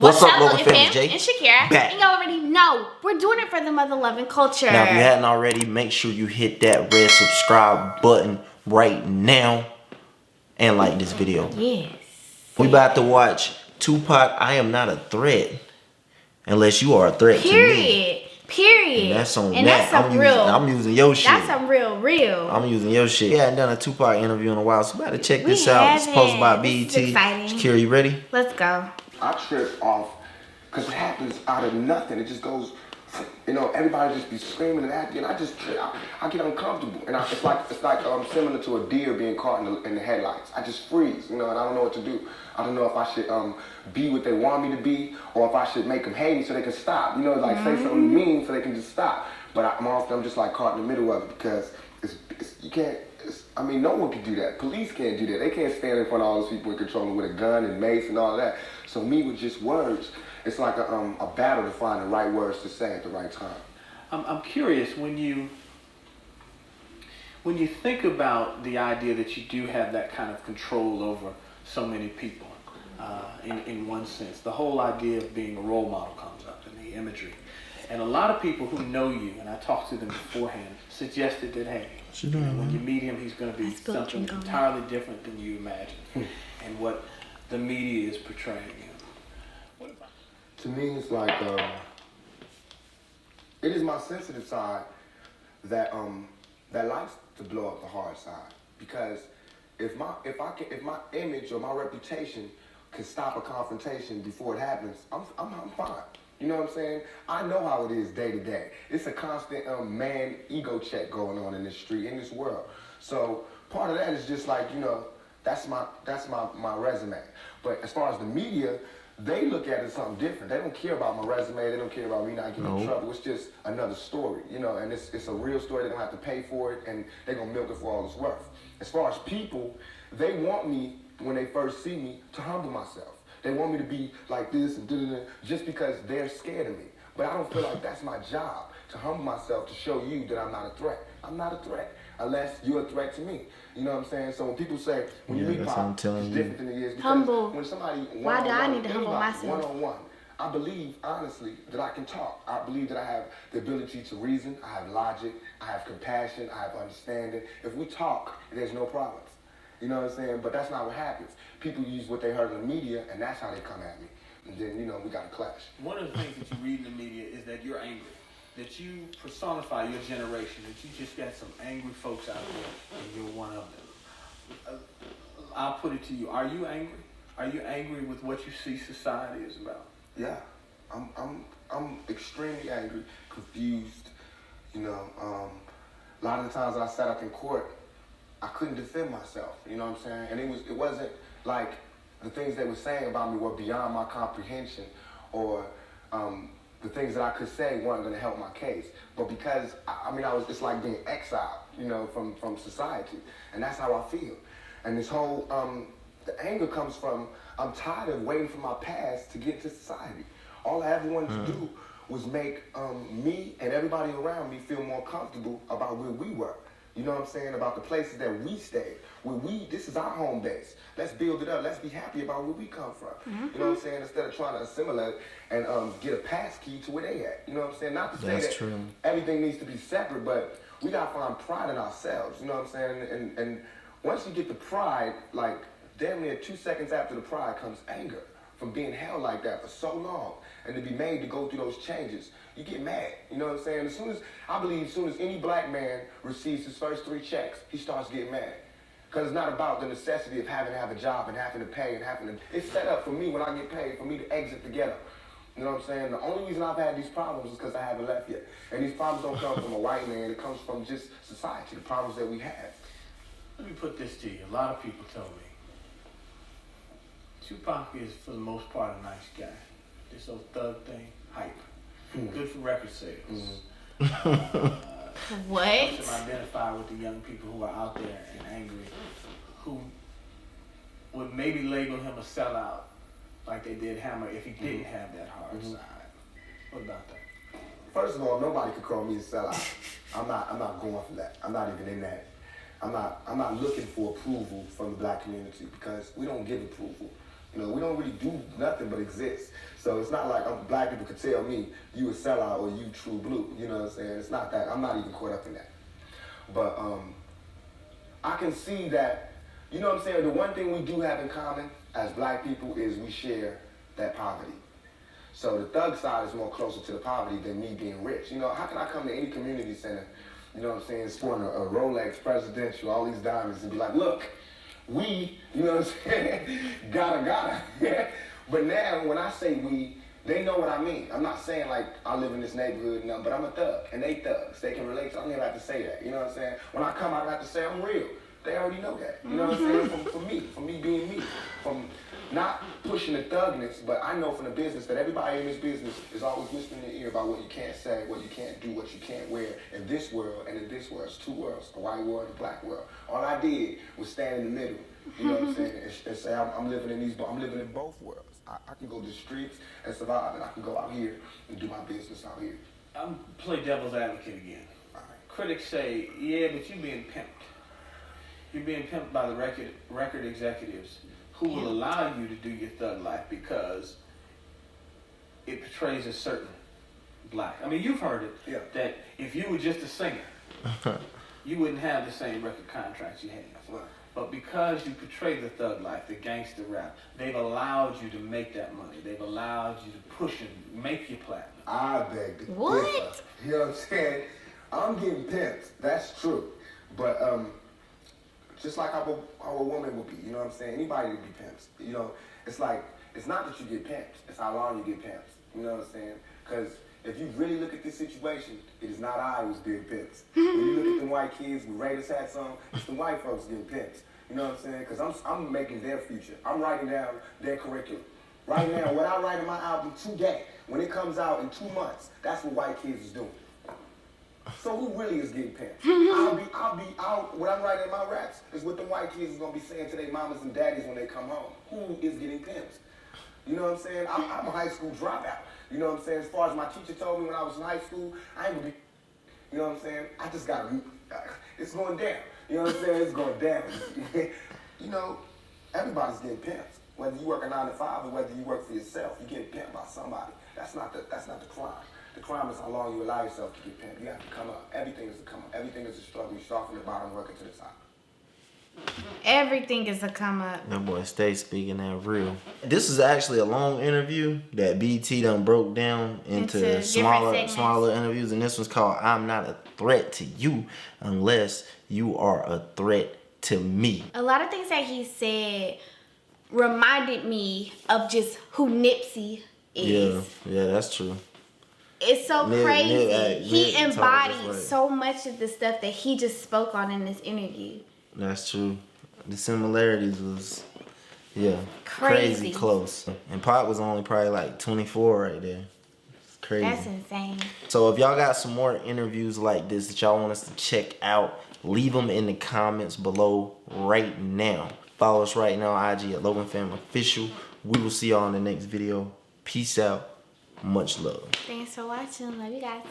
What's up, Loganfamofficial, Jay? And SHAKERA. Back. And y'all already know we're doing it for the mother loving culture. Now, if you hadn't already, make sure you hit that red subscribe button right now and like this video. Yes. We about to watch Tupac, I Am Not a Threat. Unless you are a threat to me. Period. And that's on and that. That's I'm using your shit. That's some real. I'm using your shit. Yeah, I hadn't done a Tupac interview in a while, so we gotta check this out. It's posted by BET. This is exciting. SHAKERA, you ready? Let's go. I trip off because it happens out of nothing. It just goes, you know, everybody just be screaming and acting, and I just, I get uncomfortable. And it's like similar to a deer being caught in the headlights. I just freeze, you know, and I don't know what to do. I don't know if I should be what they want me to be, or if I should make them hate me so they can stop. You know, like say something mean so they can just stop. But I'm just like caught in the middle of it because you can't. I mean, no one can do that. Police can't do that. They can't stand in front of all those people and control them with a gun and mace and all of that. So me with just words, it's like a battle to find the right words to say at the right time. I'm curious, when you think about the idea that you do have that kind of control over so many people, in one sense, the whole idea of being a role model comes up in the imagery. And a lot of people who know you, and I talked to them beforehand, suggested that, hey, when you meet him, he's going to be something entirely different than you imagine, and what the media is portraying him. What about? To me, it's like it is my sensitive side that likes to blow up the hard side, because if my image or my reputation can stop a confrontation before it happens, I'm fine. You know what I'm saying? I know how it is day to day. It's a constant man ego check going on in this street, in this world. So part of that is just like, you know, that's my resume. But as far as the media, they look at it as something different. They don't care about my resume. They don't care about me not getting in trouble. It's just another story, you know, and it's a real story. They're going to have to pay for it, and they're going to milk it for all it's worth. As far as people, they want me, when they first see me, to humble myself. They want me to be like this and da-da-da, just because they're scared of me. But I don't feel like that's my job, to humble myself, to show you that I'm not a threat. I'm not a threat unless you're a threat to me. You know what I'm saying? So when people say, when you meet Pop, it's different than it is. Because humble. When somebody Why do I need to humble myself? One-on-one, I believe, honestly, that I can talk. I believe that I have the ability to reason. I have logic. I have compassion. I have understanding. If we talk, there's no problems. You know what I'm saying? But that's not what happens. People use what they heard in the media, and that's how they come at me. And then, you know, we got a clash. One of the things that you read in the media is that you're angry, that you personify your generation, that you just got some angry folks out there, and you're one of them. I'll put it to you. Are you angry? Are you angry with what you see society is about? Yeah. I'm extremely angry, confused. You know, a lot of the times I sat up in court, I couldn't defend myself, you know what I'm saying? And it wasn't like the things they were saying about me were beyond my comprehension, or the things that I could say weren't going to help my case. But because, it's like being exiled, you know, from society. And that's how I feel. And this whole, the anger comes from, I'm tired of waiting for my past to get to society. All I ever wanted to do was make me and everybody around me feel more comfortable about where we were. You know what I'm saying? About the places that we stayed. This is our home base. Let's build it up. Let's be happy about where we come from. You know what I'm saying? Instead of trying to assimilate and get a pass key to where they at. You know what I'm saying? Not to say that everything needs to be separate, but we got to find pride in ourselves. You know what I'm saying? And once you get the pride, like damn near 2 seconds after the pride comes anger from being held like that for so long, and to be made to go through those changes. You get mad, you know what I'm saying? I believe as soon as any black man receives his first 3 checks, he starts getting mad. Because it's not about the necessity of having to have a job and having to pay and having to, it's set up for me when I get paid, for me to exit together. You know what I'm saying? The only reason I've had these problems is because I haven't left yet. And these problems don't come from a white man, it comes from just society, the problems that we have. Let me put this to you. A lot of people tell me Tupac is, for the most part, a nice guy. This old thug thing, hype. Good for record sales. What? Helps him identify with the young people who are out there and angry, who would maybe label him a sellout, like they did Hammer, if he didn't have that hard side. What about that? First of all, nobody could call me a sellout. I'm not going for that. I'm not even in that. I'm not looking for approval from the black community, because we don't give approval. You know what I'm saying? You know, we don't really do nothing but exist. So it's not like black people could tell me you a sellout or you true blue. You know what I'm saying? It's not that. I'm not even caught up in that. But I can see that, you know what I'm saying, the one thing we do have in common as black people is we share that poverty. So the thug side is more closer to the poverty than me being rich. You know, how can I come to any community center, you know what I'm saying, sporting a Rolex Presidential, all these diamonds, and be like, look, we, you know what I'm saying, gotta. But now when I say we, they know what I mean. I'm not saying like I live in this neighborhood, no, but I'm a thug, and they thugs. They can relate, so I don't even have to say that. You know what I'm saying? When I come out, I have to say I'm real. They already know that. You know what I'm saying? For me being me, from not pushing the thugness, but I know from the business that everybody in this business is always whispering in your ear about what you can't say, what you can't do, what you can't wear in this world and in this world. It's two worlds, a white world and a black world. All I did was stand in the middle. You know what I'm saying? And say I'm living in both worlds. I can go to the streets and survive, and I can go out here and do my business out here. I'm play devil's advocate again. Right. Critics say, yeah, but you're being pimped. You're being pimped by the record executives who will allow you to do your thug life because it portrays a certain black. I mean, you've heard it, that if you were just a singer, you wouldn't have the same record contracts you have. Right. But because you portray the thug life, the gangster rap, they've allowed you to make that money. They've allowed you to push and make your platinum. I beg to differ. What? You know what I'm saying? I'm getting pimped. That's true. But just like how a woman would be, you know what I'm saying? Anybody would be pimps. You know, it's like, it's not that you get pimped. It's how long you get pimped. You know what I'm saying? Because if you really look at this situation, it is not I who's being pimped. When you look at the white kids with Raiders hats on, it's the white folks getting pimped. You know what I'm saying? Because I'm making their future. I'm writing down their curriculum. Right now, what I write in my album today, when it comes out in 2 months, that's what white kids is doing. So who really is getting pimped? What I'm writing in my raps is what the white kids is gonna be saying to their mamas and daddies when they come home. Who is getting pimped? You know what I'm saying? I'm a high school dropout. You know what I'm saying? As far as my teacher told me when I was in high school, I ain't gonna be, you know what I'm saying? I just gotta, it's going down. You know what I'm saying? It's going down. You know, everybody's getting pimped. Whether you work a 9 to 5 or whether you work for yourself, you're getting pimped by somebody. That's not the crime. The crime is how long you allow yourself to get pimped. You have to come up. Everything is a come up. Everything is a struggle. You start from the bottom, working to the top. Everything is a come up. That boy stay speaking that real. This is actually a long interview that BT done broke down into smaller interviews, and this one's called "I'm Not a Threat to You Unless You Are a Threat to Me." A lot of things that he said reminded me of just who Nipsey is. Yeah, that's true. It's so crazy. He Nip embodied so much of the stuff that he just spoke on in this interview. That's true. The similarities was, crazy close. And Pop was only probably like 24 right there. It's crazy. That's insane. So if y'all got some more interviews like this that y'all want us to check out, leave them in the comments below right now. Follow us right now on IG at Loganfamofficial. We will see y'all in the next video. Peace out. Much love. Thanks for watching. Love you guys.